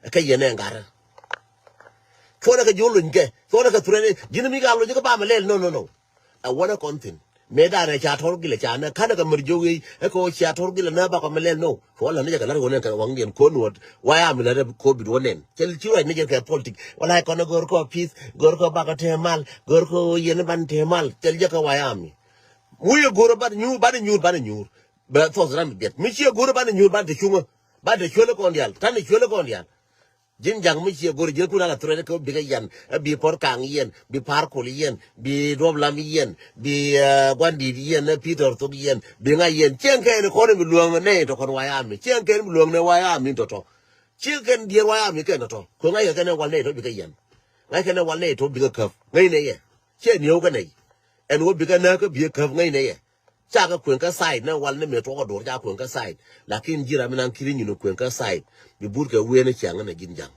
ka yene ngara chona ka jolun ke chona ka turene jinmi ga lo ka ba malel no I want a content meda na cha tor gile cha na kana ka murjogi ko cha tor gile na ba ka malel no wala ne ka lar wonen ka wangen ko no waya mi na covid wonen kel chiwa ne ka politic wala ko na gor ko peace gor ko ba ka temal gor ko yen ban temal tel je ka waya mi muye gor ba nyu ba to zran bet mi chi gor ba nyu ba de chunga ba de chole ko ndial tan chole ko ndial jin jang mi chi gor je kuna la trene ko biga yan bi por kang yen bi par ko yen bi rob lam yen bi gwandi yen peter to yen bi nga yen chen ke ko ne luong ne to kon waya mi chen ke luong ne waya mi to chen ke die waya mi ke no to ko nga ye ke ne wal ne to biga yen nga ke ne wal ne to biga kaf ngai ne ye chen yo ka ne en wo biga na ko bi kaf ngai ne ye cha ka kwen ka side na wal ne me to ko do ja kwen ka side lakin jira mi nan kiri nyino kwen ka side bi bur ka we ne chang na jin jang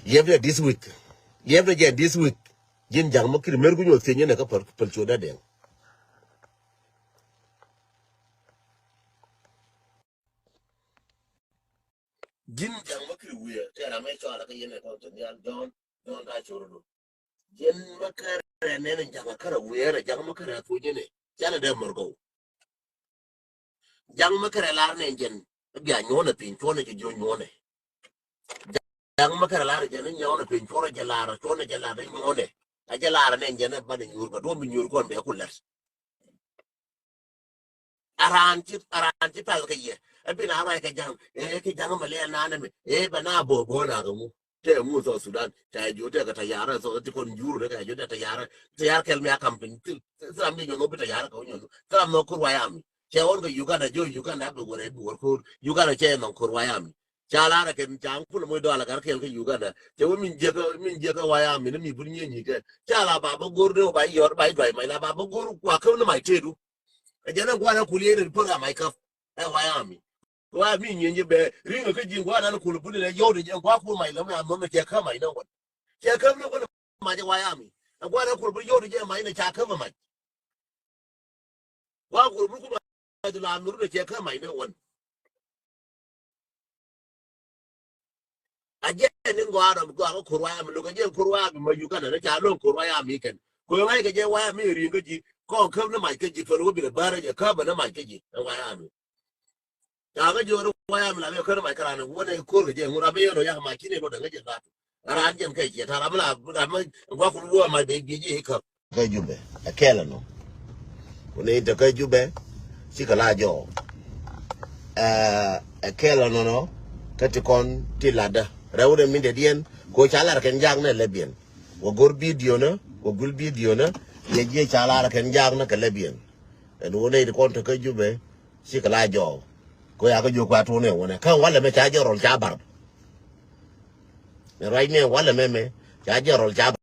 yevne this week jin jang mo kiri mer gu nyo tenye ne ka par choda den jin jang mo kiri we te ra me cho ala ka yene ko to nyal don da choro jin makare ne ne jang kara we ra jang makare to nyene jana de morgo jang makare lar ne jen bia nyona pin chona je jo nyone jang makare lar jen nyona pin chona je lar nyone a je lar ne jen ba de nyur ko do mi nyur ko be ku ler aran ci pal ka ye abi na ra ka jang ke jang ma le na ne bana bo na ga mu te mu so Sudan ta jo te ka ta yara so ti kon juru de ka jo ta yara kel me akampin sa mi no bi ta yara ka nyo sa no ku wa yam che on ko Uganda jo Uganda be gore bu ko Uganda che no ku wa yam cha la ra ke jang ku mo do la ka kel ka Uganda che wo min je ka wa yam ni mi bu ni ke cha la ba bo gor de ba yor ba dai mai la ba bo gor kwa ka no mai te du ajana gwana kuliere pora maika wayami wa mi nyenye be ringa ka jingwa na kulubuni na yodi gwa ku mai lamu amma ke kama ina wani ke kama ne ma je wayami gwana kulubuni yodi je mai na ta kama mai wa kulubuni kuma da la nuru da ke kama ina wani aje ne ngwara gwa ko wayami lo je kurwa mi mayuka na ta lo kurwayami kan ko mai ga je wayami ringa ji ko kam na mai ke ji faro bi da bara je ka ba na mai ke ji wayami ya ga joro waya mi la me ko ma kara ne wona ko ga je ngura be yo ya ma kine do da ga je da ara an jem kai je ta ramla ma gwa ku ruwa ma be je ka ga jube akela no wona ita ka jube si ka la jo akela no kati kon tilada rawde min de dien ko chala ken jang ne lebien wo gor video na wo gul video na ye je chala ken jang na ka lebien en wona ita kon ta ka jube si ka la jo ko ya ko jo kwa to ne wona kan wala me cha jorol cha bar right ne wala me cha jorol cha